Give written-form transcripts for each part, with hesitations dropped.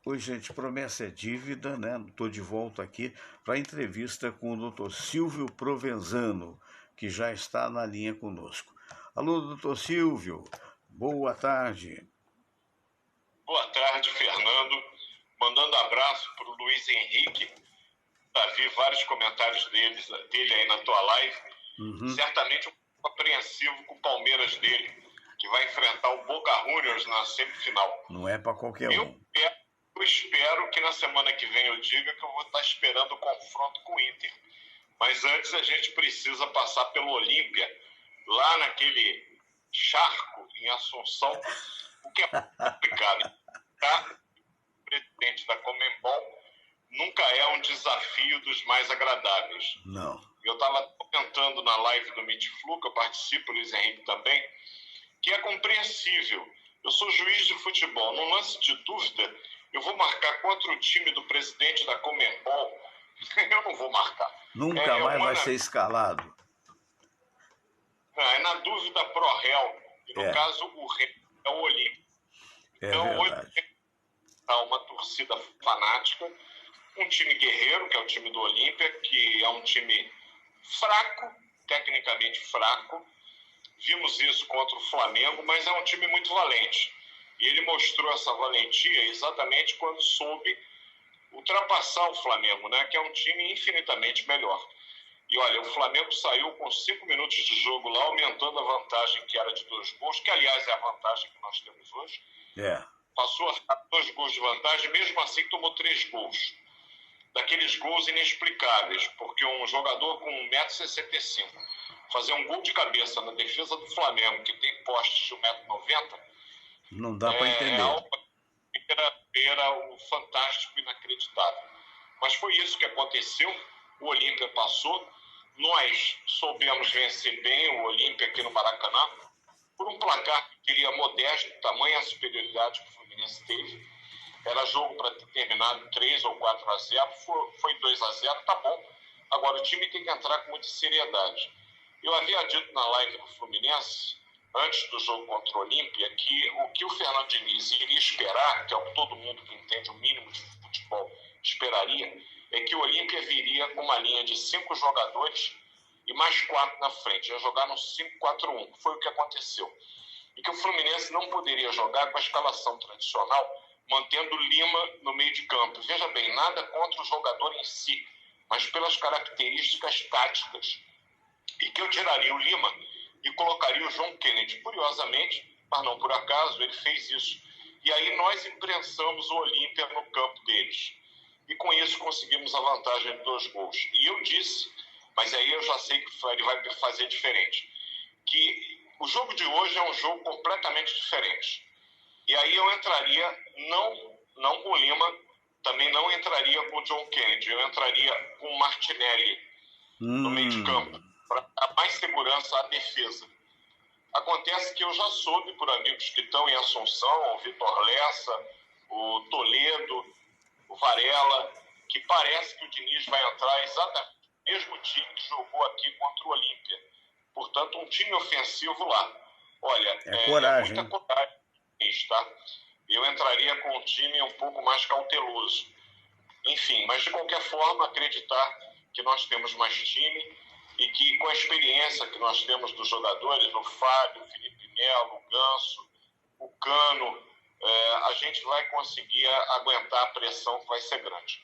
Oi, gente, promessa é dívida, né? Estou de volta aqui para a entrevista com o Dr. Silvio Provenzano, que já está na linha conosco. Alô, doutor Silvio, boa tarde. Boa tarde, Fernando. Mandando abraço para o Luiz Henrique. Vi vários comentários dele aí na tua live. Certamente um pouco apreensivo com o Palmeiras dele, que vai enfrentar o Boca Juniors na semifinal. Não é para qualquer um. Eu espero que na semana que vem eu diga que eu vou estar esperando o confronto com o Inter. Mas antes a gente precisa passar pelo Olímpia, lá naquele charco em Assunção, o que é complicado. Tá? O presidente da Conmebol nunca é um desafio dos mais agradáveis. Não. Eu estava comentando na live do Mitflu, que eu participo, Luiz Henrique também, que é compreensível. Eu sou juiz de futebol. No lance de dúvida, eu vou marcar contra o time do presidente da Conmebol. Eu não vou marcar. Nunca mais vai ser escalado. Não, é na dúvida pro réu. E no caso, o réu é o Olímpico. Então, hoje está uma torcida fanática, um time guerreiro, que é o time do Olímpia, que é um time fraco, tecnicamente fraco. Vimos isso contra o Flamengo, mas é um time muito valente. E ele mostrou essa valentia exatamente quando soube ultrapassar o Flamengo, né? Que é um time infinitamente melhor. E olha, o Flamengo saiu com 5 minutos de jogo lá, aumentando a vantagem que era de 2 gols, que aliás é a vantagem que nós temos hoje. Passou a 2 gols de vantagem, mesmo assim tomou 3 gols. Daqueles gols inexplicáveis, porque um jogador com 1,65 m fazer um gol de cabeça na defesa do Flamengo, que tem postes de 1,90 m, não dá para entender. Era o fantástico, inacreditável. Mas foi isso que aconteceu. O Olímpia passou. Nós soubemos vencer bem o Olímpia aqui no Maracanã por um placar que queria modesto, tamanha a superioridade que o Fluminense teve. Era jogo para ter terminado 3 ou 4-0. Foi 2-0, tá bom. Agora o time tem que entrar com muita seriedade. Eu havia dito na live do Fluminense, antes do jogo contra o Olímpia, que o que o Fernando Diniz iria esperar, que é o que todo mundo que entende o mínimo de futebol esperaria, é que o Olímpia viria com uma linha de 5 jogadores e mais 4 na frente. Ia jogar no 5-4-1. Foi o que aconteceu. E que o Fluminense não poderia jogar com a escalação tradicional, mantendo Lima no meio de campo. Veja bem, nada contra o jogador em si, mas pelas características táticas. E que eu tiraria o Lima e colocaria o João Kennedy. Curiosamente, mas não por acaso, ele fez isso. E aí nós imprensamos o Olímpia no campo deles. E com isso conseguimos a vantagem de 2 gols. E eu disse, mas aí eu já sei que ele vai fazer diferente, que o jogo de hoje é um jogo completamente diferente. E aí eu entraria não com o Lima, também não entraria com o John Kennedy, eu entraria com o Martinelli no meio de campo, para dar mais segurança à defesa. Acontece que eu já soube por amigos que estão em Assunção, o Vitor Lessa, o Toledo, o Varela, que parece que o Diniz vai entrar exatamente no mesmo time que jogou aqui contra o Olímpia. Portanto, um time ofensivo lá. Olha, coragem, muita coragem, tá? Eu entraria com um time um pouco mais cauteloso. Enfim, mas de qualquer forma, acreditar que nós temos mais time e que com a experiência que nós temos dos jogadores, o Fábio, o Felipe Melo, o Ganso, o Cano, a gente vai conseguir aguentar a pressão que vai ser grande.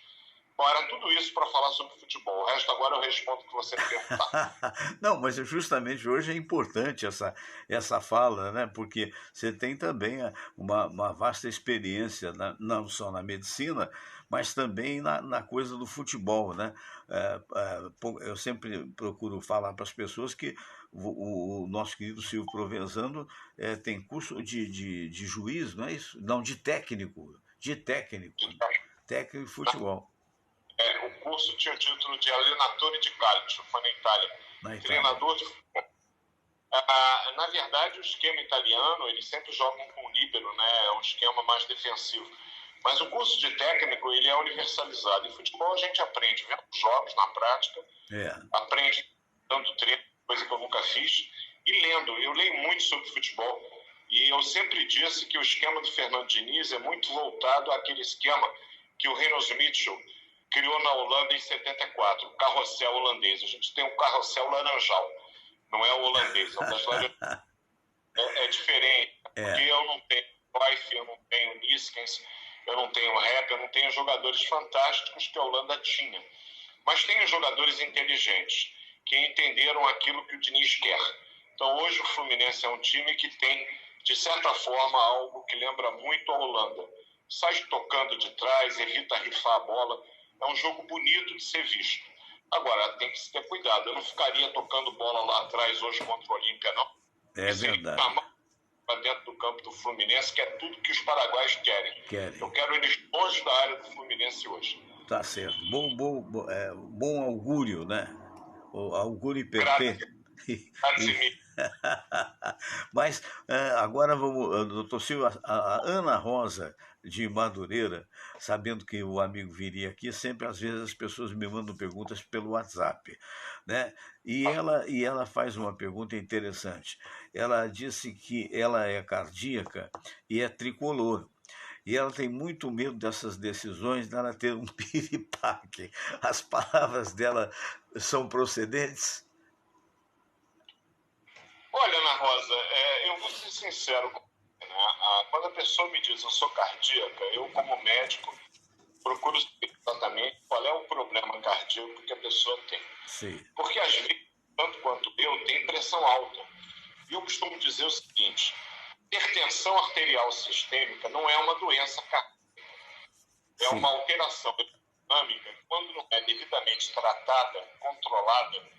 Bom, era tudo isso para falar sobre futebol. O resto agora eu respondo o que você perguntar. Não, mas justamente hoje é importante essa fala, né? Porque você tem também uma vasta experiência, não só na medicina, mas também na coisa do futebol, né? Eu sempre procuro falar para as pessoas que o nosso querido Silvio Provenzano tem curso de juiz, não é isso? Não, de técnico de futebol. O curso tinha o título de Allenatore di Calcio, foi na Itália. Treinador de futebol. Na verdade, o esquema italiano, eles sempre jogam com líbero, né? É um esquema mais defensivo. Mas o curso de técnico, ele é universalizado. Em futebol a gente aprende vendo jogos na prática, aprende dando treino, coisa que eu nunca fiz, e lendo. Eu leio muito sobre futebol. E eu sempre disse que o esquema do Fernando Diniz é muito voltado àquele esquema que o Rinus Michel criou na Holanda em 74, o carrossel holandês. A gente tem um carrossel laranjal, não é o holandês. É diferente, porque eu não tenho Cruyff, eu não tenho Niskens, eu não tenho Rep, eu não tenho jogadores fantásticos que a Holanda tinha. Mas tenho jogadores inteligentes, que entenderam aquilo que o Diniz quer. Então hoje o Fluminense é um time que tem, de certa forma, algo que lembra muito a Holanda. Sai tocando de trás, evita rifar a bola. É um jogo bonito de ser visto. Agora, tem que se ter cuidado. Eu não ficaria tocando bola lá atrás hoje contra o Olímpia, não. É verdade. Para dentro do campo do Fluminense, que é tudo que os paraguaios querem. Eu quero eles longe da área do Fluminense hoje. Tá certo. Bom augúrio, né? O augúrio perfeito. Mas agora vamos, doutor Silva, a Ana Rosa de Madureira, sabendo que o amigo viria aqui, sempre às vezes as pessoas me mandam perguntas pelo WhatsApp, né? E ela faz uma pergunta interessante. Ela disse que ela é cardíaca e é tricolor. E ela tem muito medo dessas decisões, dela ter um piripaque. As palavras dela são procedentes? Olha, Ana Rosa, eu vou ser sincero. Quando a pessoa me diz eu sou cardíaca, eu, como médico, procuro saber exatamente qual é o problema cardíaco que a pessoa tem. Sim. Porque, às vezes, tanto quanto eu, tem pressão alta. E eu costumo dizer o seguinte: hipertensão arterial sistêmica não é uma doença cardíaca. É uma alteração dinâmica que, quando não é devidamente tratada, controlada,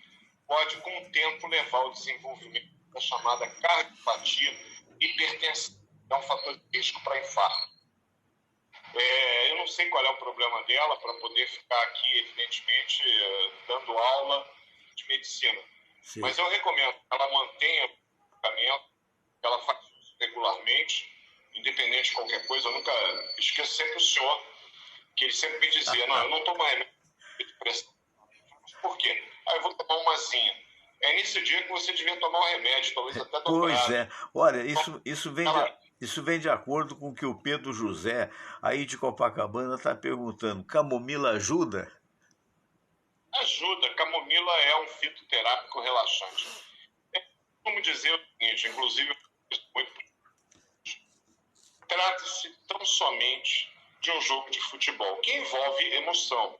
pode, com o tempo, levar ao desenvolvimento da chamada cardiopatia hipertensão. É um fator de risco para infarto. Eu não sei qual é o problema dela para poder ficar aqui, evidentemente, dando aula de medicina. Sim. Mas eu recomendo que ela mantenha o tratamento, que ela faça isso regularmente, independente de qualquer coisa. Eu nunca esqueço sempre o senhor, que ele sempre me dizia, não, eu não tomo remédio de pressão. Por quê? Eu vou tomar uma zinha. É nesse dia que você devia tomar o remédio, talvez até dobrado. Pois é. Olha, isso vem de acordo com o que o Pedro José, aí de Copacabana, está perguntando. Camomila ajuda? Ajuda. Camomila é um fitoterápico relaxante. Como dizer o seguinte, inclusive, trata-se tão somente de um jogo de futebol, que envolve emoção.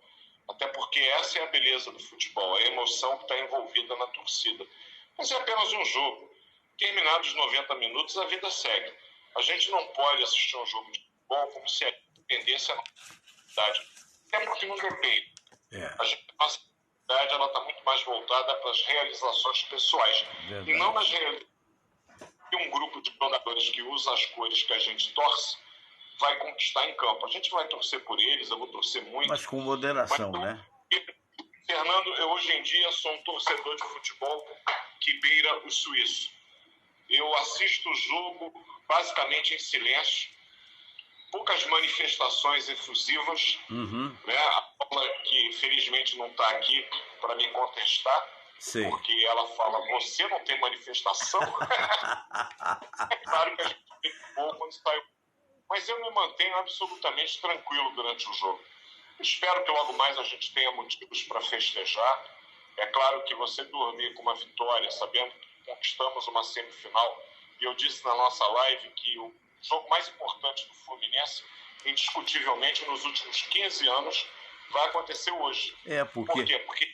Até porque essa é a beleza do futebol, a emoção que está envolvida na torcida. Mas é apenas um jogo. Terminados os 90 minutos, a vida segue. A gente não pode assistir um jogo de futebol como se a dependência da cidade. Até porque não depende. A nossa cidade está muito mais voltada para as realizações pessoais. Verdade. E não nas realizações que um grupo de jogadores que usa as cores que a gente torce vai conquistar em campo. A gente vai torcer por eles, eu vou torcer muito. Mas com moderação, né? Fernando, eu hoje em dia sou um torcedor de futebol que beira o suíço. Eu assisto o jogo basicamente em silêncio, poucas manifestações efusivas, né? A Paula, que felizmente não está aqui para me contestar, sim, porque ela fala, você não tem manifestação? É claro que a gente tem pouco quando saiu. Mas eu me mantenho absolutamente tranquilo durante o jogo. Espero que logo mais a gente tenha motivos para festejar. É claro que você dormir com uma vitória, sabendo que conquistamos uma semifinal, e eu disse na nossa live que o jogo mais importante do Fluminense, indiscutivelmente, nos últimos 15 anos, vai acontecer hoje. Por quê? Porque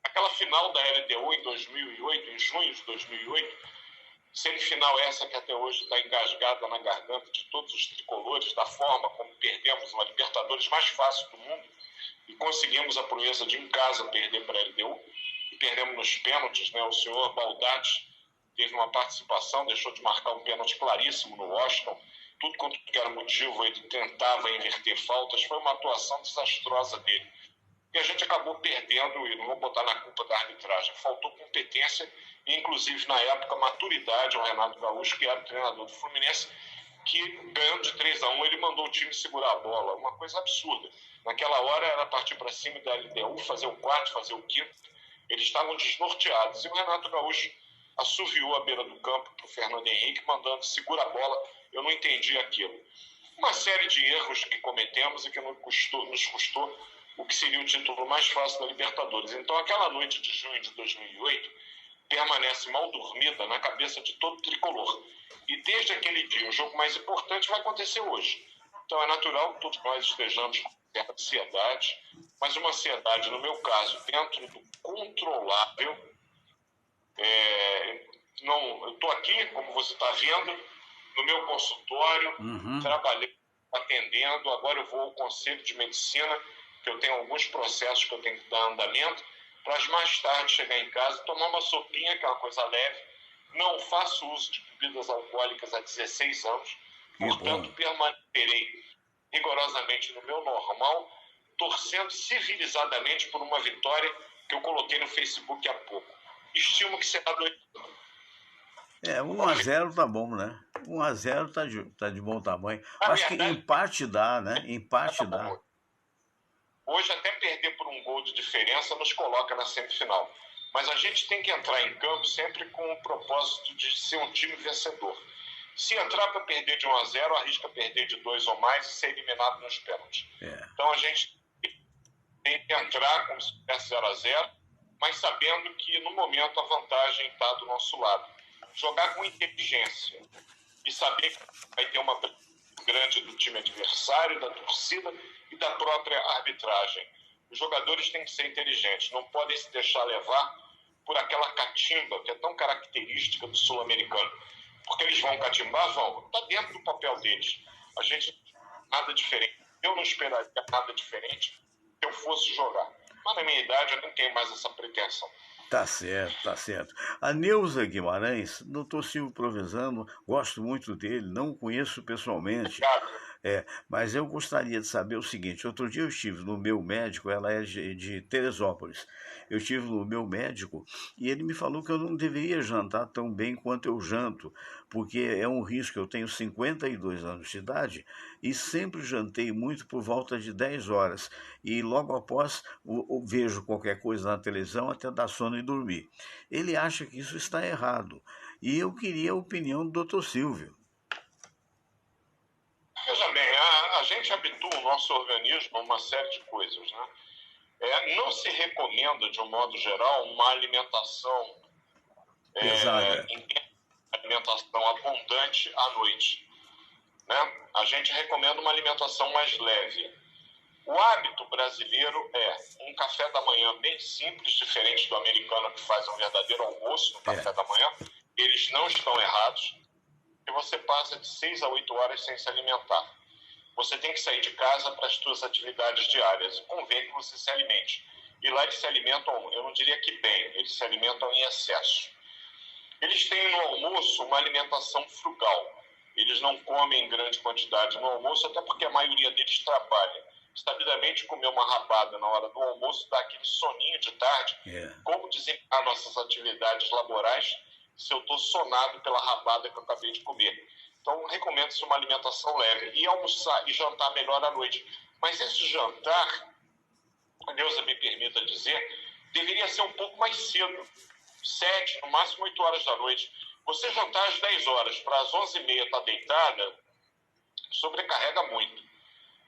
aquela final da LDU em 2008, em junho de 2008, semifinal essa que até hoje está engasgada na garganta de todos os tricolores, da forma como perdemos uma Libertadores mais fácil do mundo e conseguimos a proeza de em casa perder para a LDU e perdemos nos pênaltis, né? O senhor Baldatti teve uma participação, deixou de marcar um pênalti claríssimo no Washington, tudo quanto era motivo, ele tentava inverter faltas, foi uma atuação desastrosa dele. E a gente acabou perdendo, e não vou botar na culpa da arbitragem, faltou competência e, inclusive, na época, maturidade ao Renato Gaúcho, que era o treinador do Fluminense, que, ganhando de 3-1, ele mandou o time segurar a bola. Uma coisa absurda. Naquela hora, era partir para cima da LDU, fazer o quarto, fazer o quinto. Eles estavam desnorteados. E o Renato Gaúcho assoviou à beira do campo para o Fernando Henrique, mandando segura a bola. Eu não entendi aquilo. Uma série de erros que cometemos e que nos custou o que seria o título mais fácil da Libertadores. Então, aquela noite de junho de 2008 permanece mal dormida na cabeça de todo tricolor. E desde aquele dia, o jogo mais importante vai acontecer hoje. Então, é natural que todos nós estejamos com certa ansiedade, mas uma ansiedade, no meu caso, dentro do controlável. Eu estou aqui, como você está vendo, no meu consultório, trabalhando, atendendo. Agora eu vou ao Conselho de Medicina, que eu tenho alguns processos que eu tenho que dar andamento, para mais tarde chegar em casa, tomar uma sopinha, que é uma coisa leve. Não faço uso de bebidas alcoólicas há 16 anos, portanto permanecerei rigorosamente no meu normal, torcendo civilizadamente por uma vitória que eu coloquei no Facebook há pouco. Estimo que será 2-1. 1-0 tá bom, né? 1-0 tá de bom tamanho. Acho que empate dá, né? Empate dá. Hoje, até perder por um gol de diferença nos coloca na semifinal. Mas a gente tem que entrar em campo sempre com o propósito de ser um time vencedor. Se entrar para perder de 1-0, arrisca perder de 2 ou mais e ser eliminado nos pênaltis. Então a gente tem que entrar como se tivesse 0-0, mas sabendo que no momento a vantagem está do nosso lado. Jogar com inteligência e saber que vai ter uma grande do time adversário, da torcida e da própria arbitragem. Os jogadores têm que ser inteligentes, não podem se deixar levar por aquela catimba que é tão característica do sul-americano. Porque eles vão catimbar, está dentro do papel deles. A gente, nada diferente. Eu não esperaria nada diferente se eu fosse jogar. Mas na minha idade eu não tenho mais essa pretensão. Tá certo, tá certo. A Neuza Guimarães, doutor Silvio Provenzano, gosto muito dele, não o conheço pessoalmente. Obrigado. Mas eu gostaria de saber o seguinte: outro dia eu estive no meu médico, ela é de Teresópolis. Eu estive no meu médico e ele me falou que eu não deveria jantar tão bem quanto eu janto, porque é um risco. Eu tenho 52 anos de idade e sempre jantei muito por volta de 10 horas. E logo após eu vejo qualquer coisa na televisão até dar sono e dormir. Ele acha que isso está errado. E eu queria a opinião do Dr. Silvio. Veja bem, a gente habitua o nosso organismo a uma série de coisas, né? Não se recomenda, de um modo geral, uma alimentação pesada, alimentação abundante à noite, né? A gente recomenda uma alimentação mais leve. O hábito brasileiro é um café da manhã bem simples, diferente do americano que faz um verdadeiro almoço no café da manhã. Eles não estão errados. E você passa de 6 a 8 horas sem se alimentar. Você tem que sair de casa para as suas atividades diárias. E convém que você se alimente. E lá eles se alimentam, eu não diria que bem, eles se alimentam em excesso. Eles têm no almoço uma alimentação frugal. Eles não comem em grande quantidade no almoço, até porque a maioria deles trabalha. Sabidamente, comer uma rabada na hora do almoço dá aquele soninho de tarde. Como desempenhar nossas atividades laborais se eu estou sonado pela rabada que eu acabei de comer? Então, recomendo-se uma alimentação leve e almoçar e jantar melhor à noite. Mas esse jantar, a Neuza me permita dizer, deveria ser um pouco mais cedo. 7, no máximo 8 horas da noite. Você jantar às 10 horas para as 11h30 estar deitada, sobrecarrega muito.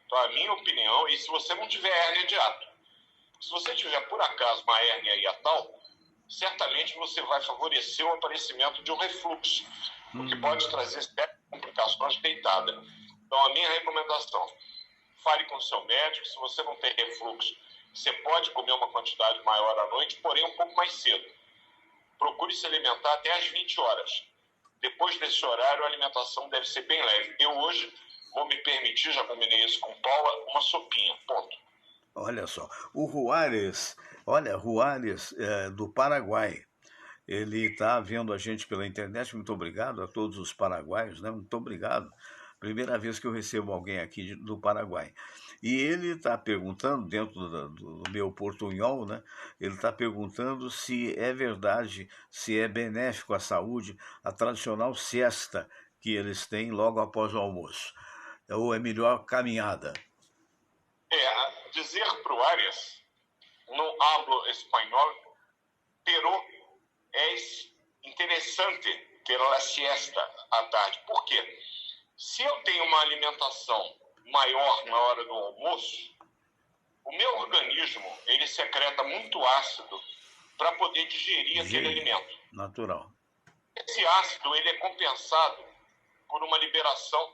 Então, a minha opinião, e se você não tiver hérnia de hiato, se você tiver por acaso uma hérnia hiatal, certamente você vai favorecer o aparecimento de um refluxo, o que pode trazer sérias complicações deitada. Então, a minha recomendação, fale com o seu médico. Se você não tem refluxo, você pode comer uma quantidade maior à noite, porém um pouco mais cedo. Procure se alimentar até às 20 horas. Depois desse horário, a alimentação deve ser bem leve. Eu hoje vou me permitir, já combinei isso com Paula, uma sopinha, ponto. Olha só, o Juárez, do Paraguai, ele está vendo a gente pela internet. Muito obrigado a todos os paraguaios, né? Muito obrigado. Primeira vez que eu recebo alguém aqui do Paraguai. E ele está perguntando, dentro do meu portunhol, né? Ele está perguntando se é verdade, se é benéfico à saúde, a tradicional siesta que eles têm logo após o almoço. Ou é melhor caminhada? Dizer para o Arias, não hablo espanhol, pero es interessante ter a siesta à tarde. Por quê? Se eu tenho uma alimentação maior na hora do almoço, o meu organismo, ele secreta muito ácido para poder digerir aquele alimento. Natural. Esse ácido, ele é compensado por uma liberação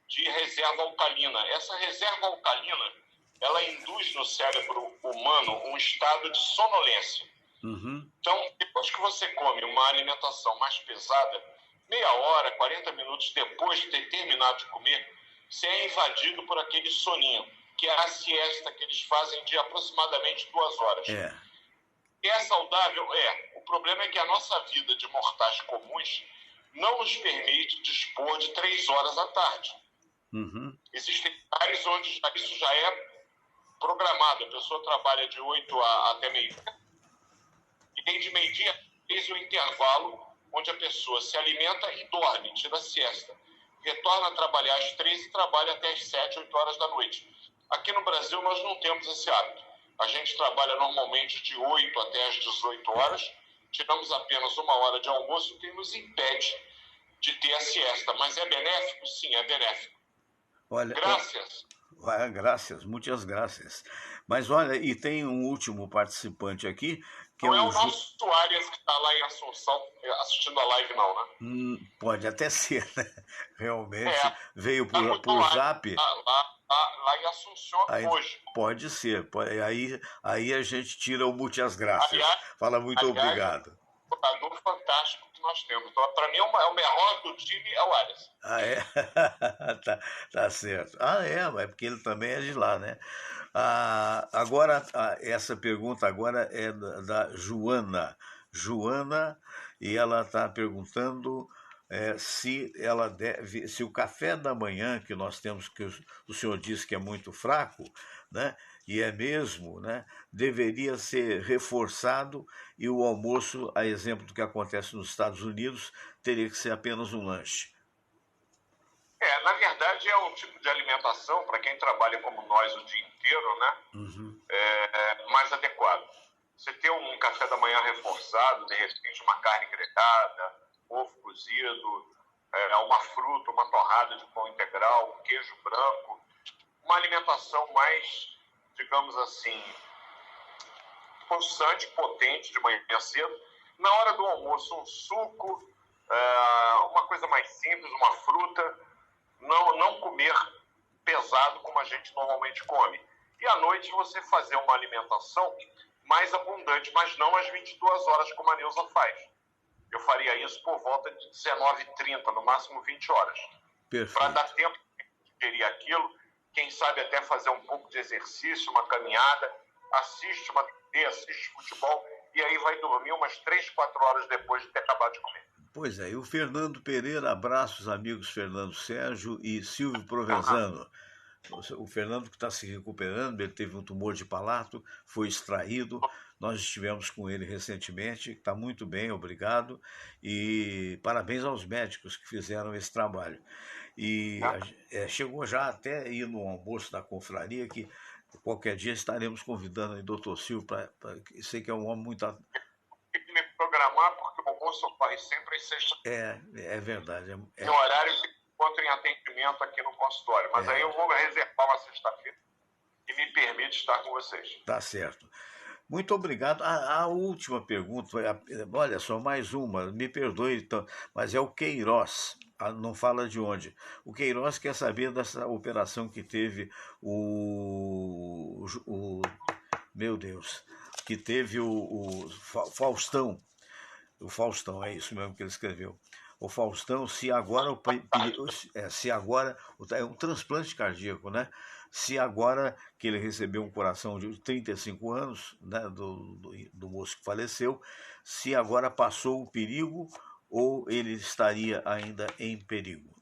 de reserva alcalina. Essa reserva alcalina, ela induz no cérebro humano um estado de sonolência. Então, depois que você come uma alimentação mais pesada, meia hora, 40 minutos depois de ter terminado de comer, você é invadido por aquele soninho, que é a siesta que eles fazem de aproximadamente 2 horas. É saudável? É. O problema é que a nossa vida de mortais comuns não nos permite dispor de 3 horas à tarde. Existem lugares onde isso já é programado. A pessoa trabalha de 8 até meio-dia e tem de meio-dia a 3 o intervalo onde a pessoa se alimenta e dorme, tira a siesta. Retorna a trabalhar às 3 e trabalha até às 7, 8 horas da noite. Aqui no Brasil nós não temos esse hábito. A gente trabalha normalmente de 8 até às 18 horas, tiramos apenas 1 hora de almoço, que nos impede de ter a siesta. Mas é benéfico? Sim, é benéfico. Olha, graças. Graças, muitas graças. Mas olha, e tem um último participante aqui, que não é o nosso Arias que está lá em Assunção assistindo a live, não, né? Pode até ser, né? Realmente veio por zap. Lá em Assunção hoje. Pode ser. Aí a gente tira o muitas graças. Fala muito obrigado. Um jogador fantástico que nós temos. Então, para mim, o melhor do time é o Arias. Tá certo. É porque ele também é de lá, né? Agora, essa pergunta agora é da Joana. Joana, e ela está perguntando se o café da manhã que nós temos, que o senhor disse que é muito fraco, né? E é mesmo, né? Deveria ser reforçado e o almoço, a exemplo do que acontece nos Estados Unidos, teria que ser apenas um lanche. Na verdade, é um tipo de alimentação, para quem trabalha como nós o dia inteiro, né? Mais adequado. Você ter um café da manhã reforçado, de repente uma carne grelhada, ovo cozido, uma fruta, uma torrada de pão integral, um queijo branco, uma alimentação mais, digamos assim, constante, potente de manhã cedo. Na hora do almoço, um suco, uma coisa mais simples, uma fruta. Não comer pesado como a gente normalmente come. E à noite você fazer uma alimentação mais abundante, mas não às 22 horas como a Neuza faz. Eu faria isso por volta de 19h30, no máximo 20 horas. Para dar tempo de digerir aquilo, quem sabe até fazer um pouco de exercício, uma caminhada, assiste uma TV, assiste futebol, e aí vai dormir umas 3, 4 horas depois de ter acabado de comer. Pois é, e o Fernando Pereira, abraços amigos Fernando Sérgio e Silvio Provenzano. O Fernando que está se recuperando, ele teve um tumor de palato, foi extraído, nós estivemos com ele recentemente, está muito bem, obrigado, e parabéns aos médicos que fizeram esse trabalho. E chegou já até ir no almoço da confraria, que qualquer dia estaremos convidando o doutor Silvio, sei que é um homem muito... Tem que me programar, porque o almoço ocorre sempre às sextas. É verdade. No horário que encontro em atendimento aqui no consultório. Mas aí eu vou reservar uma sexta-feira e me permite estar com vocês. Tá certo. Muito obrigado. A última pergunta, olha só, mais uma, me perdoe, então, mas é o Queiroz, não fala de onde. O Queiroz quer saber dessa operação que teve meu Deus, que teve o Faustão. O Faustão, é isso mesmo que ele escreveu. O Faustão, se agora é um transplante cardíaco, né? Se agora que ele recebeu um coração de 35 anos, né, do moço que faleceu, se agora passou o perigo ou ele estaria ainda em perigo?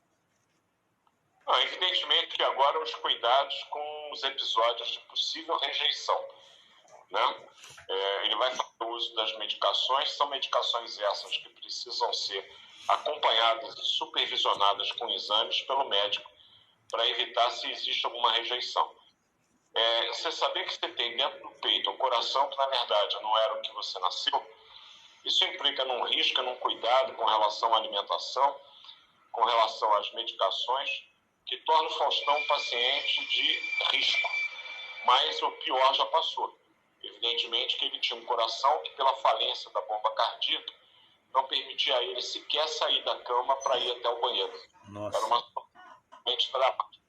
Não, evidentemente que agora os cuidados com os episódios de possível rejeição, né? Ele vai fazer o uso das medicações, são medicações essas que precisam ser acompanhadas e supervisionadas com exames pelo médico para evitar se existe alguma rejeição. Você saber que você tem dentro do peito um coração que na verdade não era o que você nasceu, Isso implica num risco, num cuidado com relação à alimentação, com relação às medicações, que torna o Faustão um paciente de risco. Mas o pior já passou. Evidentemente que ele tinha um coração que, pela falência da bomba cardíaca, não permitia a ele sequer sair da cama para ir até o banheiro. Nossa. Era uma situação dramática.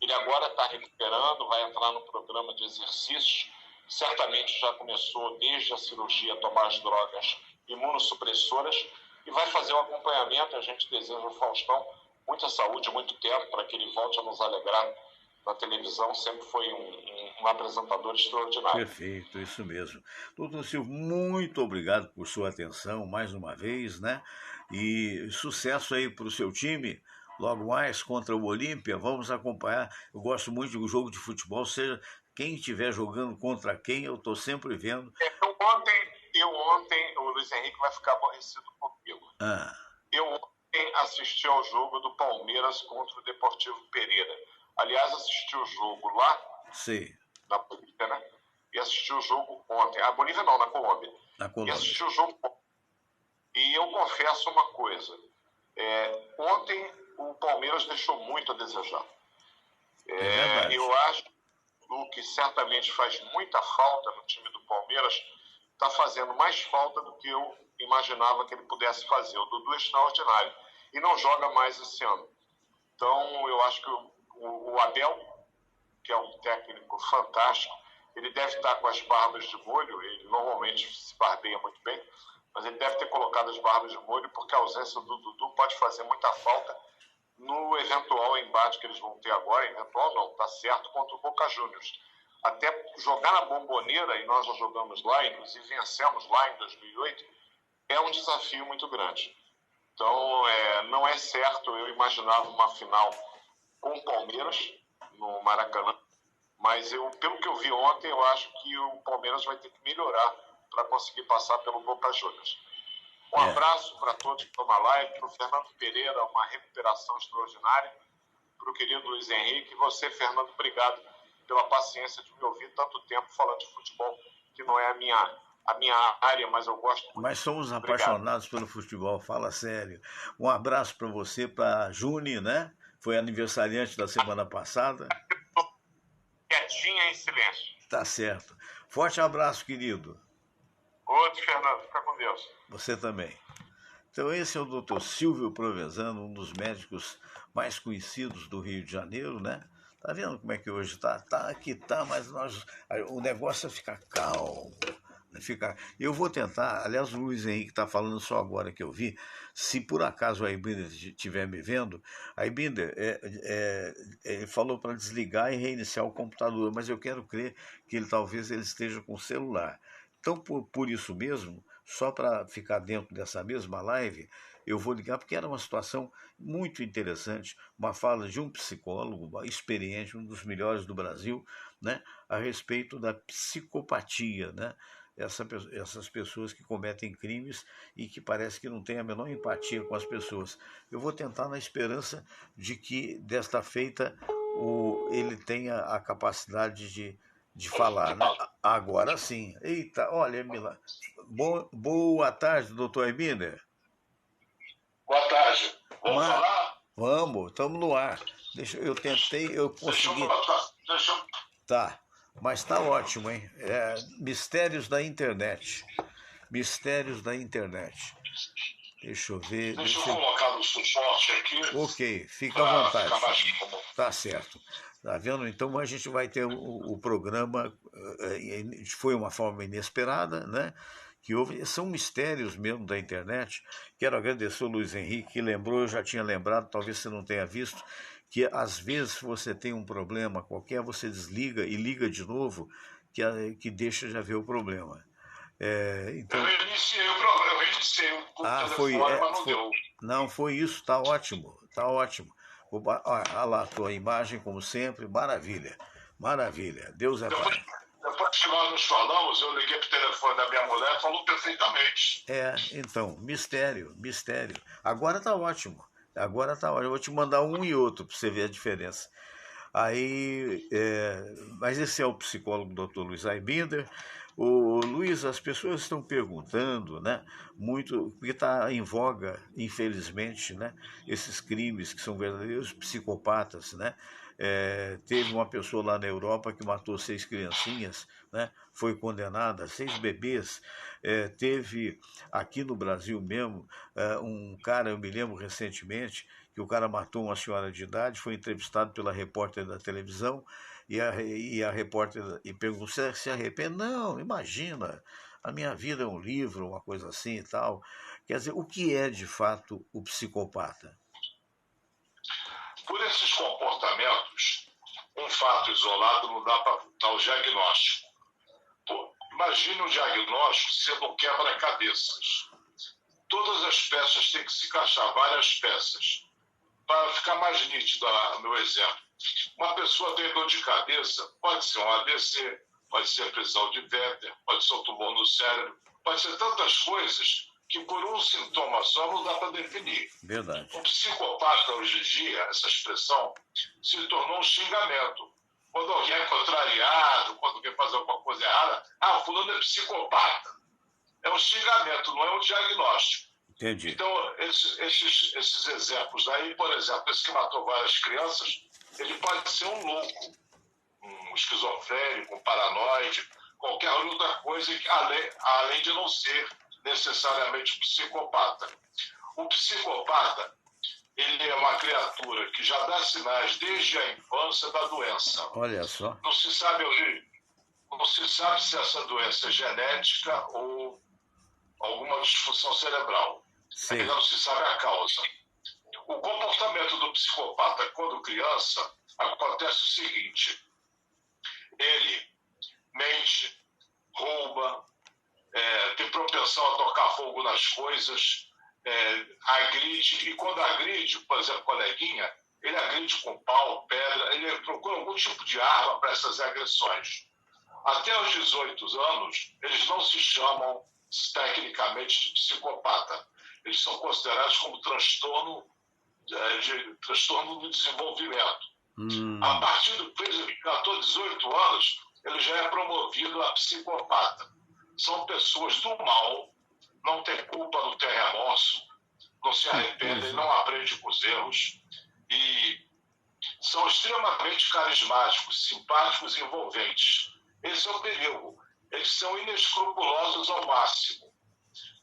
Ele agora está recuperando, vai entrar no programa de exercícios, certamente já começou desde a cirurgia a tomar as drogas imunossupressoras e vai fazer o acompanhamento. A gente deseja ao Faustão muita saúde, muito tempo, para que ele volte a nos alegrar na televisão. Sempre foi um apresentador extraordinário. Perfeito, isso mesmo. Doutor Silvio, muito obrigado por sua atenção mais uma vez, né? E sucesso aí para o seu time. Logo mais contra o Olímpia, vamos acompanhar. Eu gosto muito do jogo de futebol, seja quem estiver jogando contra quem, eu estou sempre vendo. Ontem, o Luiz Henrique vai ficar aborrecido comigo. Eu ontem assisti ao jogo do Palmeiras contra o Deportivo Pereira. Aliás, assisti o jogo lá, Sim. na Bolívia, né? E assisti o jogo ontem. A Bolívia não, na Colômbia. E assisti o jogo ontem. E eu confesso uma coisa. Ontem o Palmeiras deixou muito a desejar. Eu acho que o que certamente faz muita falta no time do Palmeiras está fazendo mais falta do que eu imaginava que ele pudesse fazer. O Dudu é extraordinário e não joga mais esse ano. Então eu acho que o Abel, que é um técnico fantástico, ele deve estar com as barbas de molho. Ele normalmente se barbeia muito bem, mas ele deve ter colocado as barbas de molho, porque a ausência do Dudu pode fazer muita falta no eventual embate que eles vão ter agora. Eventual não, está certo, contra o Boca Juniors. Até jogar na Bomboneira, e nós já jogamos lá, inclusive vencemos lá em 2008, é um desafio muito grande. Então, não é certo. Eu imaginava uma final com o Palmeiras no Maracanã, mas pelo que eu vi ontem, eu acho que o Palmeiras vai ter que melhorar para conseguir passar pelo Boca Juniors. Um abraço para todos que estão na live, para o Fernando Pereira, uma recuperação extraordinária, para o querido Luiz Henrique, e você, Fernando, obrigado pela paciência de me ouvir tanto tempo falando de futebol, que não é a minha área, mas eu gosto muito. Mas somos apaixonados pelo futebol, fala sério. Um abraço para você, para a Juni, né? Foi aniversariante da semana passada. Quietinha em silêncio. Tá certo. Forte abraço, querido. Outro, Fernando. Fica com Deus. Você também. Então esse é o Dr. Silvio Provenzano, um dos médicos mais conhecidos do Rio de Janeiro, né? Tá vendo como é que hoje tá? Mas o negócio é ficar calmo. Eu vou tentar, aliás, o Luiz Henrique está falando só agora que eu vi, se por acaso a Ibinder estiver me vendo, a Ibinder ele falou para desligar e reiniciar o computador, mas eu quero crer que talvez ele esteja com o celular. Então, por isso mesmo, só para ficar dentro dessa mesma live, eu vou ligar, porque era uma situação muito interessante, uma fala de um psicólogo experiente, um dos melhores do Brasil, né, a respeito da psicopatia, né? Essas pessoas que cometem crimes e que parece que não têm a menor empatia com as pessoas. Eu vou tentar na esperança de que, desta feita, ele tenha a capacidade de falar, né? Agora sim. Eita, olha, Mila. Boa tarde, doutor Ibinder. Boa tarde. Vamos falar? Vamos, estamos no ar. Eu consegui. Tá. Mas está ótimo, hein? Mistérios da internet. Mistérios da internet. Deixa eu ver. Deixa eu colocar no suporte aqui. Ok, fica à vontade. Tá certo. Tá vendo? Então a gente vai ter o programa. Foi uma forma inesperada, né? Que houve. São mistérios mesmo da internet. Quero agradecer ao Luiz Henrique, que lembrou, eu já tinha lembrado, talvez você não tenha visto, que às vezes você tem um problema qualquer, você desliga e liga de novo, que deixa já ver o problema. Então... Eu reiniciei o programa, eu reiniciei o telefone, mas não deu. Não, foi isso, está ótimo, está ótimo. Olha lá a tua imagem, como sempre, maravilha, maravilha, Deus é Pai. Depois que nós nos falamos, eu liguei para o telefone da minha mulher, falou perfeitamente. Então, mistério. Agora está ótimo. Eu vou te mandar um e outro para você ver a diferença. Aí, mas esse é o psicólogo Dr. Luiz Aibinder. O Luiz, as pessoas estão perguntando, né, muito, porque está em voga, infelizmente, né, esses crimes que são verdadeiros psicopatas, né? Teve uma pessoa lá na Europa que matou 6 criancinhas, né, foi condenada, 6 bebês. Teve aqui no Brasil mesmo um cara, eu me lembro recentemente, que o cara matou uma senhora de idade, foi entrevistado pela repórter da televisão, e a repórter e perguntou: "Você se arrepende?" "Não, imagina, a minha vida é um livro, uma coisa assim e tal." Quer dizer, o que é de fato o psicopata? Por esses comportamentos, um fato isolado não dá para dar o diagnóstico. Imagine o diagnóstico sendo um quebra-cabeças. Todas as peças têm que se encaixar, várias peças. Para ficar mais nítido o meu exemplo, uma pessoa tem dor de cabeça, pode ser um AVC, pode ser prisão de Weber, pode ser um tumor no cérebro, pode ser tantas coisas que por um sintoma só não dá para definir. Verdade. O psicopata, hoje em dia, essa expressão se tornou um xingamento. Quando alguém é contrariado, quando alguém faz alguma coisa errada, o fulano é psicopata. É um xingamento, não é um diagnóstico. Entendi. Então, esses exemplos aí, por exemplo, esse que matou várias crianças, ele pode ser um louco, um esquizofrênico, um paranoide, qualquer outra coisa, além de não ser necessariamente um psicopata. O psicopata, ele é uma criatura que já dá sinais desde a infância da doença. Olha só. Não se sabe se essa doença é genética ou alguma disfunção cerebral. Ainda não se sabe a causa. O comportamento do psicopata quando criança acontece o seguinte: ele mente, rouba, tem propensão a tocar fogo nas coisas, agride, e quando agride, por exemplo, coleguinha, ele agride com pau, pedra, ele procura algum tipo de arma para essas agressões. Até os 18 anos, eles não se chamam tecnicamente de psicopata. Eles são considerados como transtorno do desenvolvimento. A partir do 14, 18 anos, ele já é promovido a psicopata. São pessoas do mal, não têm culpa, não têm remorso, não se arrependem, não aprendem com os erros e são extremamente carismáticos, simpáticos e envolventes. Esse é o perigo. Eles são inescrupulosos ao máximo.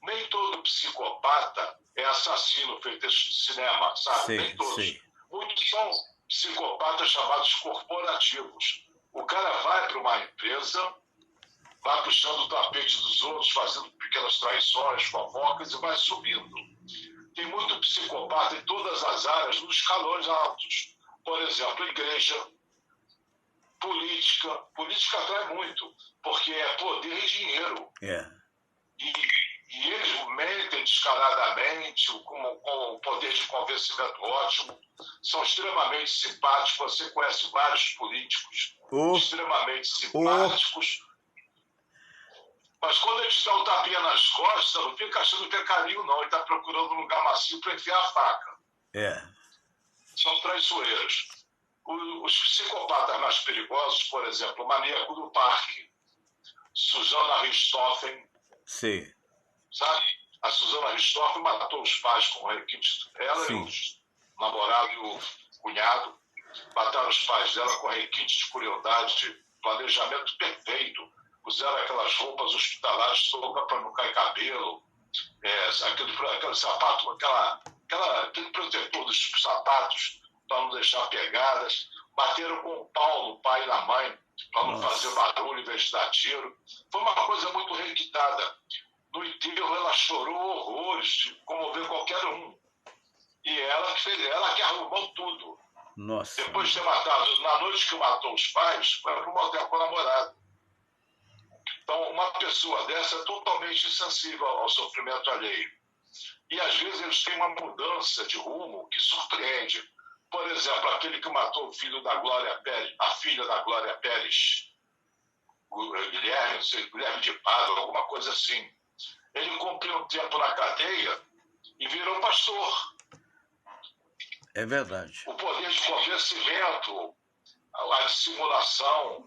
Nem todo psicopata é assassino feito de cinema, sabe? Sei, Nem todos. sei. Muitos são psicopatas chamados corporativos. O cara vai para uma empresa, vai puxando o tapete dos outros, fazendo pequenas traições, fofocas e vai subindo. Tem muito psicopata em todas as áreas, nos escalões altos. Por exemplo, igreja, política. Política atrai muito, porque é poder e dinheiro. E eles mentem descaradamente, com o poder de convencimento ótimo. São extremamente simpáticos. Você conhece vários políticos extremamente simpáticos. Mas quando eles dão um tapinha nas costas, não fica achando que é carinho, não. Ele está procurando um lugar macio para enfiar a faca. São traiçoeiros. Os psicopatas mais perigosos, por exemplo, o maníaco do parque, Susana Richthofen. Sim. Sabe? A Susana Richthofen matou os pais com requintes. Ela e os namorado e o cunhado mataram os pais dela com requintes de crueldade, de planejamento perfeito. Puseram aquelas roupas hospitalares, touca para não cair cabelo, aquele sapato, aquele protetor dos sapatos para não deixar pegadas. Bateram com o pau no pai e na mãe para não fazer barulho em vez de dar tiro. Foi uma coisa muito requintada. No enterro ela chorou horrores, de comover qualquer um. E ela que arrumou tudo. Nossa. Depois de ter matado, na noite que matou os pais, foi para o motel com o namorado. Então, uma pessoa dessa é totalmente insensível ao sofrimento alheio. E, às vezes, eles têm uma mudança de rumo que surpreende. Por exemplo, aquele que matou o filho da Glória Pérez, a filha da Glória Pérez, Guilherme, não sei, Guilherme de Pádua, alguma coisa assim. Ele cumpriu um tempo na cadeia e virou pastor. É verdade. O poder de convencimento a dissimulação,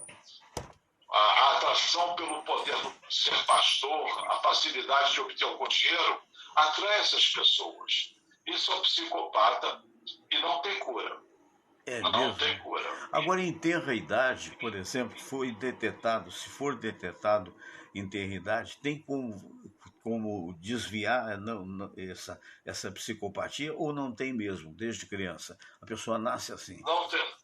a atração pelo poder de ser pastor, a facilidade de obter algum dinheiro, atrai essas pessoas. Isso é um psicopata e não tem cura. É Não mesmo. tem cura. Agora, em tenra idade, por exemplo, se for detectado em tenra idade, tem como desviar essa psicopatia ou não tem mesmo, desde criança? A pessoa nasce assim. Não tem.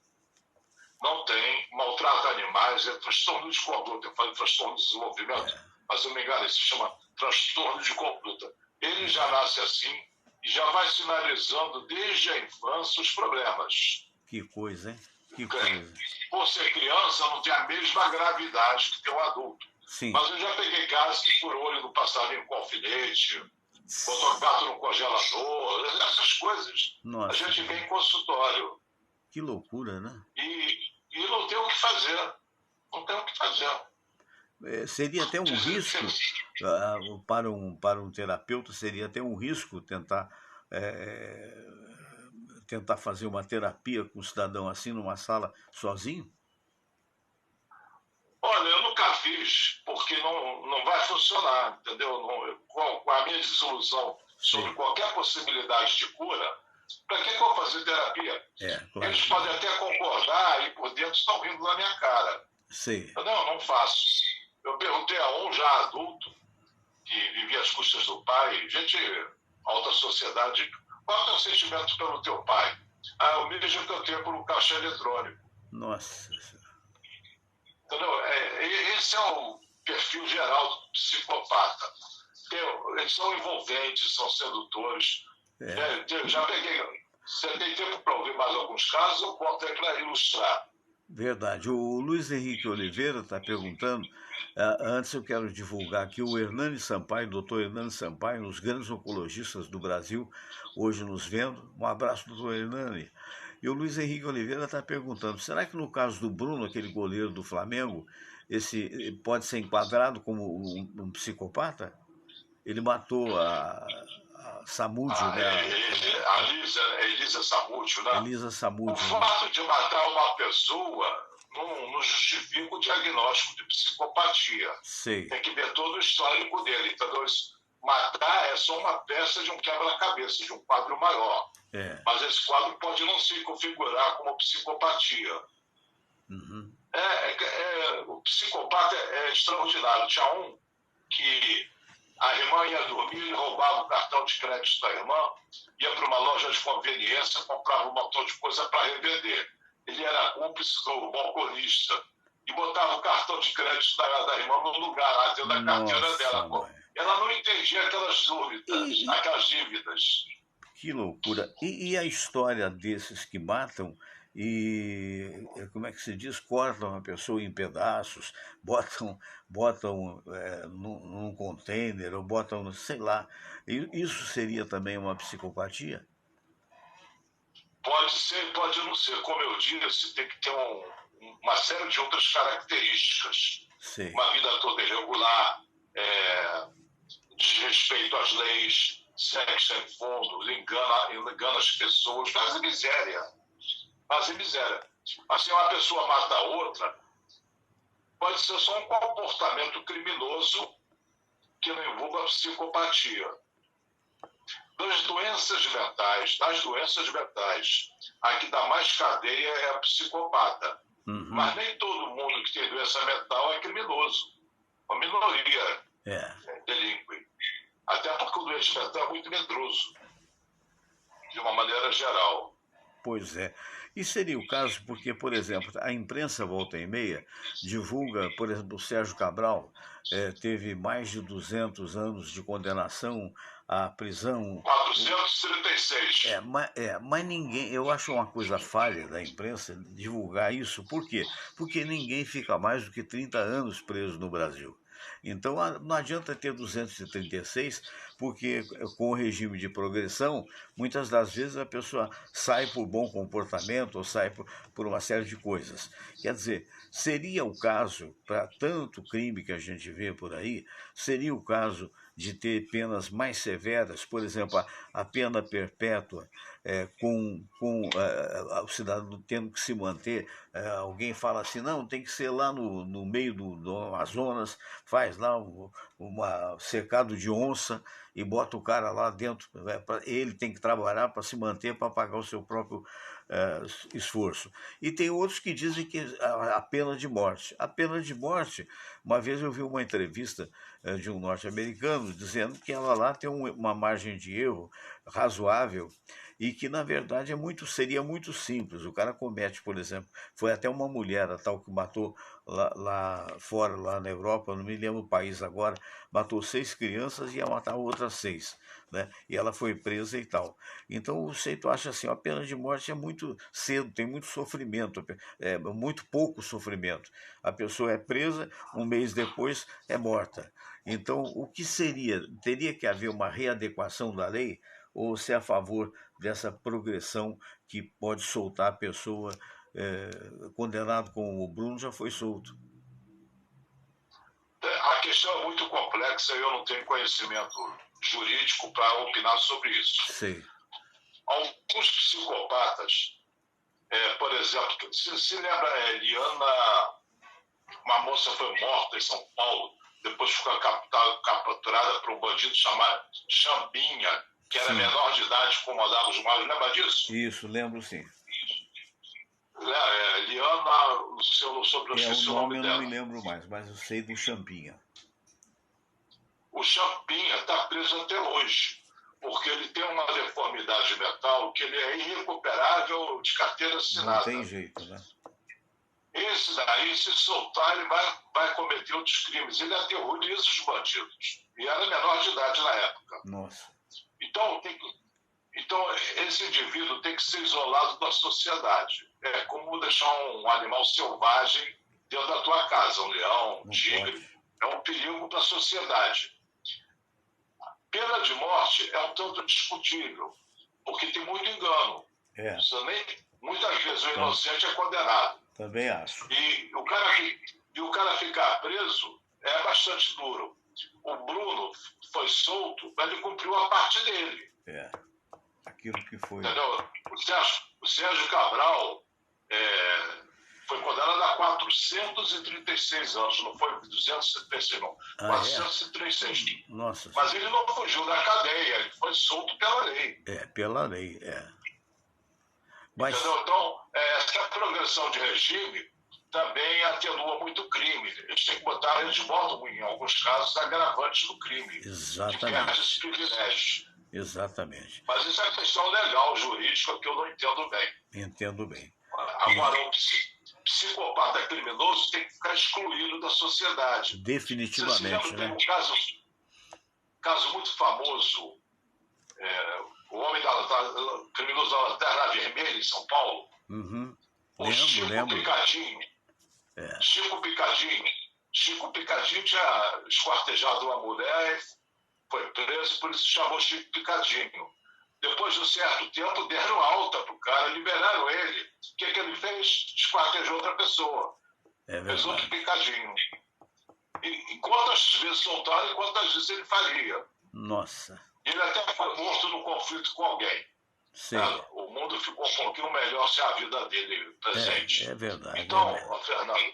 Não tem, maltrata animais, é transtorno de conduta. Eu falo transtorno de desenvolvimento, mas eu me engano, isso se chama transtorno de conduta. Ele já nasce assim e já vai sinalizando desde a infância os problemas. Que coisa, hein? Que coisa. Por ser criança, não tem a mesma gravidade que tem um adulto. Sim. Mas eu já peguei casos que por olho do passarinho com alfinete, botou gato no congelador, essas coisas. Nossa. A gente vem em consultório. Que loucura, né? E não tem o que fazer. Não tem o que fazer. Seria até um risco para um terapeuta, seria até um risco tentar fazer uma terapia com um cidadão assim numa sala sozinho? Olha, eu nunca fiz, porque não vai funcionar, entendeu? Com a minha desilusão sobre qualquer possibilidade de cura, para que eu vou fazer terapia? Claro. Eles podem até concordar e por dentro estão rindo da minha cara. Sei. Não faço. Eu perguntei a um já adulto, que vivia às custas do pai, gente, alta sociedade, qual é o teu sentimento pelo teu pai? O mesmo que eu tenho por um caixa eletrônico. Nossa. Entendeu? Esse é o perfil geral do psicopata. Eles são envolventes, são sedutores. Já peguei. Você tem tempo para ouvir mais alguns casos, eu boto aí para ilustrar. Verdade. O Luiz Henrique Oliveira está perguntando, antes eu quero divulgar aqui o Hernani Sampaio, doutor Hernani Sampaio, um dos grandes oncologistas do Brasil, hoje nos vendo. Um abraço, doutor Hernani. E o Luiz Henrique Oliveira está perguntando, será que no caso do Bruno, aquele goleiro do Flamengo, esse pode ser enquadrado como um psicopata? Ele matou a Samúdio, né? Elisa Samúdio, né? Elisa Samúdio. O fato de matar uma pessoa não justifica o diagnóstico de psicopatia. Sei. Tem que ver todo o histórico dele. Então, matar é só uma peça de um quebra-cabeça, de um quadro maior. Mas esse quadro pode não se configurar como psicopatia. Uhum. O psicopata é extraordinário. Tinha um que a irmã ia dormir, roubava o cartão de crédito da irmã, ia para uma loja de conveniência, comprava um montão de coisa para revender. Ele era cúmplice do balconista e botava o cartão de crédito da irmã no lugar lá dentro da carteira dela. Mãe. Ela não entendia aquelas dúvidas, aquelas dívidas. Que loucura. E a história desses que matam e, como é que se diz, cortam a pessoa em pedaços, botam num container ou botam, sei lá. Isso seria também uma psicopatia? Pode ser, pode não ser. Como eu disse, tem que ter uma série de outras características. Sim. Uma vida toda irregular, desrespeito às leis, sexo sem fundo, engana as pessoas, faz miséria. Mas se uma pessoa mata a outra, pode ser só um comportamento criminoso que não envolva psicopatia. Das doenças mentais, a que dá mais cadeia é a psicopata. Uhum. Mas nem todo mundo que tem doença mental é criminoso. Uma minoria delinque. Até porque o doente mental é muito medroso, de uma maneira geral. Pois é. E seria o caso porque, por exemplo, a imprensa volta e meia divulga, por exemplo, o Sérgio Cabral teve mais de 200 anos de condenação à prisão. 436. Mas ninguém, eu acho uma coisa falha da imprensa divulgar isso. Por quê? Porque ninguém fica mais do que 30 anos preso no Brasil. Então não adianta ter 236, porque com o regime de progressão, muitas das vezes a pessoa sai por bom comportamento ou sai por uma série de coisas. Quer dizer, seria o caso, para tanto crime que a gente vê por aí, seria o caso de ter penas mais severas, por exemplo, a pena perpétua, com o cidadão tendo que se manter. Alguém fala assim, não, tem que ser lá no meio do Amazonas, faz lá uma cercado de onça e bota o cara lá dentro, ele tem que trabalhar para se manter, para pagar o seu próprio esforço. E tem outros que dizem que a pena de morte. A pena de morte, uma vez eu vi uma entrevista de um norte-americano dizendo que ela lá tem uma margem de erro razoável e que, na verdade, seria muito simples. O cara comete, por exemplo, foi até uma mulher, a tal que matou lá fora, lá na Europa, não me lembro o país agora, matou 6 crianças e ia matar outras 6, né? E ela foi presa e tal. Então, o Seito acha assim, a pena de morte é muito cedo, tem muito sofrimento, muito pouco sofrimento. A pessoa é presa, um mês depois é morta. Então, o que seria? Teria que haver uma readequação da lei ou se é a favor dessa progressão que pode soltar a pessoa condenado como o Bruno já foi solto? A questão é muito complexa e eu não tenho conhecimento jurídico para opinar sobre isso. Sei. Alguns psicopatas, por exemplo, se lembra Eliana, uma moça foi morta em São Paulo, depois ficou capturada por um bandido chamado Chambinha, que era menor de idade, incomodava os mais. Lembra disso? Isso, lembro sim. Eliana, sobre o nome eu não me lembro mais, mas eu sei do Champinha. O Champinha está preso até hoje, porque ele tem uma deformidade mental que ele é irrecuperável de carteira assinada. Não tem jeito, né? Esse daí, se soltar, ele vai cometer outros crimes. Ele aterroriza os bandidos. E era menor de idade na época. Nossa. Então, esse indivíduo tem que ser isolado da sociedade. É como deixar um animal selvagem dentro da tua casa, um leão, um tigre. Pode. É um perigo para a sociedade. Pena de morte é um tanto discutível, porque tem muito engano. Muitas vezes o inocente é condenado. Também acho. E o cara ficar preso é bastante duro. O Bruno foi solto, mas ele cumpriu a parte dele. Aquilo que foi. Entendeu? O Sérgio Cabral foi condenado a 436 anos, não foi 236, não. 436. Nossa. Mas ele não fugiu da cadeia, ele foi solto pela lei. Pela lei, Mas... Então, essa progressão de regime também atenua muito o crime. Eles botam, em alguns casos, agravantes do crime. Exatamente. Diversos privilégios. Exatamente. Mas isso é questão legal, jurídica, que eu não entendo bem. Entendo bem. Agora, o psicopata criminoso tem que ficar excluído da sociedade. Definitivamente, Tem um caso muito famoso, o homem criminoso da Terra Vermelha, em São Paulo. Uhum. Lembro. Picadinho. Chico Picadinho tinha esquartejado uma mulher, foi preso, por isso chamou Chico Picadinho. Depois de um certo tempo, deram alta pro cara, liberaram ele. O que ele fez? Esquartejou outra pessoa. Fez outro picadinho. E quantas vezes soltaram e quantas vezes ele faria. Nossa. Ele até foi morto no conflito com alguém. O mundo ficou um pouquinho melhor sem a vida dele presente. É verdade. Então, Fernando,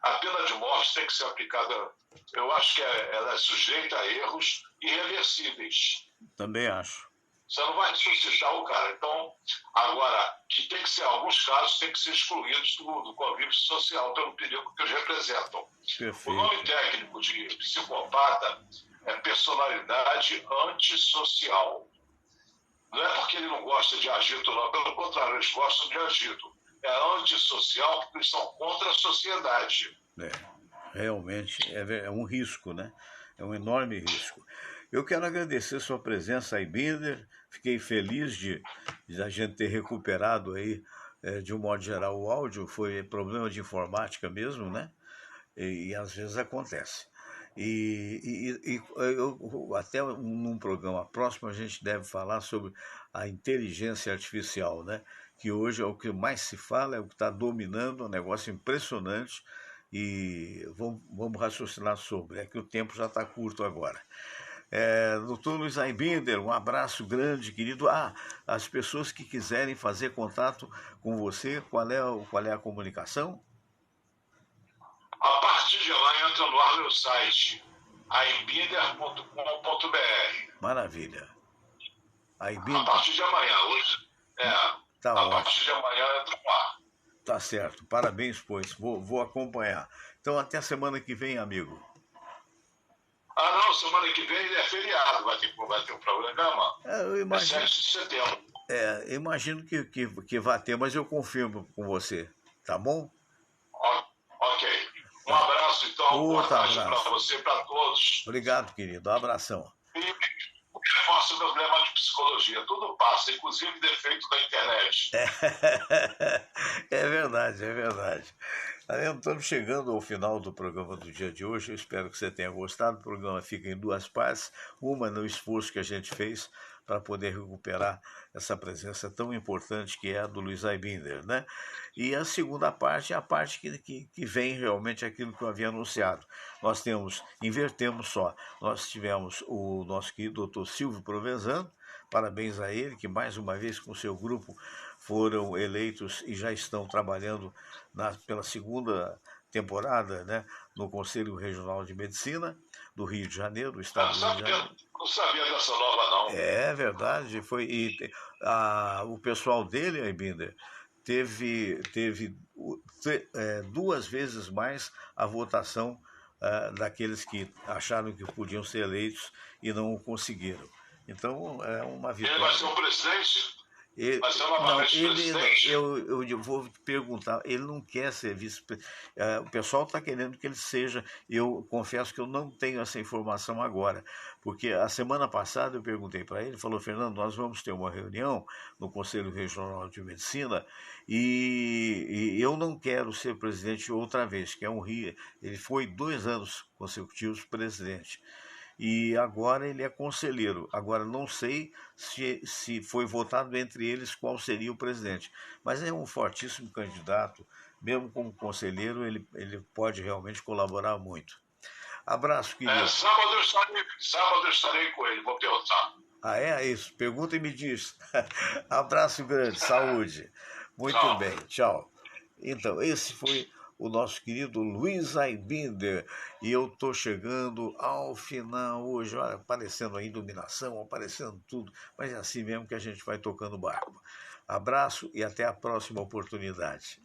a pena de morte tem que ser aplicada. Eu acho que ela é sujeita a erros irreversíveis. Também acho. Você não vai ressuscitar o cara. Então, agora, que tem que ser, alguns casos têm que ser excluídos do convívio social pelo perigo que eles representam. Perfeito. O nome técnico de psicopata é personalidade antissocial. Não é porque ele não gosta de agito, não. Pelo contrário, eles gostam de agito. É antissocial porque eles são contra a sociedade. Realmente é um risco, né? É um enorme risco. Eu quero agradecer sua presença aí, Binder. Fiquei feliz de a gente ter recuperado aí, de um modo geral, o áudio. Foi problema de informática mesmo, né? E às vezes acontece. Até num programa próximo a gente deve falar sobre a inteligência artificial, né? Que hoje é o que mais se fala, é o que está dominando, um negócio impressionante. E vamos raciocinar sobre. É que o tempo já está curto agora. Doutor Luiz Aibinder, um abraço grande, querido. As pessoas que quiserem fazer contato com você, qual é a comunicação? A partir de lá entra no ar meu site, aibinder.com.br. Maravilha. A partir de amanhã, hoje, tá a ótimo. partir de amanhã entra no ar. Tá certo, parabéns, pois. Vou acompanhar. Então, até a semana que vem, amigo. Não, semana que vem é feriado, vai ter um programa. Eu imagino, é 7 de setembro. Imagino que vai ter, mas eu confirmo com você, tá bom? Ok. Um abraço, então. Boa tarde para você e para todos. Obrigado, querido. Um abração. E reforço meus lemas de psicologia. Tudo passa, inclusive defeito da internet. É verdade, é verdade. Estamos chegando ao final do programa do dia de hoje. Eu espero que você tenha gostado. O programa fica em duas partes. Uma no esforço que a gente fez para poder recuperar essa presença tão importante que é a do Luiz Aibinder, né? E a segunda parte é a parte que vem realmente aquilo que eu havia anunciado. Invertemos só. Nós tivemos o nosso querido Dr. Silvio Provenzano, parabéns a ele, que mais uma vez com o seu grupo foram eleitos e já estão trabalhando pela segunda temporada, né, no Conselho Regional de Medicina do Rio de Janeiro, do estado do Rio de Janeiro. Não sabia dessa nova, não. É verdade, o pessoal dele, Aibinder, teve 2 vezes mais a votação daqueles que acharam que podiam ser eleitos e não o conseguiram. Então, é uma vitória. Ele vai ser o presidente? Vai ser novamente presidente? Eu vou perguntar, ele não quer ser vice-presidente. O pessoal está querendo que ele seja. Eu confesso que eu não tenho essa informação agora, porque a semana passada eu perguntei para ele, falou: Fernando, nós vamos ter uma reunião no Conselho Regional de Medicina e eu não quero ser presidente outra vez, que é um Rio. Ele foi 2 anos consecutivos presidente. E agora ele é conselheiro. Agora não sei se foi votado entre eles qual seria o presidente. Mas é um fortíssimo candidato. Mesmo como conselheiro, ele pode realmente colaborar muito. Abraço, querido. Sábado eu estarei com ele, vou perguntar. É isso. Pergunta e me diz. Abraço grande, saúde. Muito Tchau. bem, tchau. Então, esse foi o nosso querido Luiz Aibinder, e eu estou chegando ao final hoje, olha, aparecendo a iluminação, aparecendo tudo, mas é assim mesmo que a gente vai tocando barco. Abraço e até a próxima oportunidade.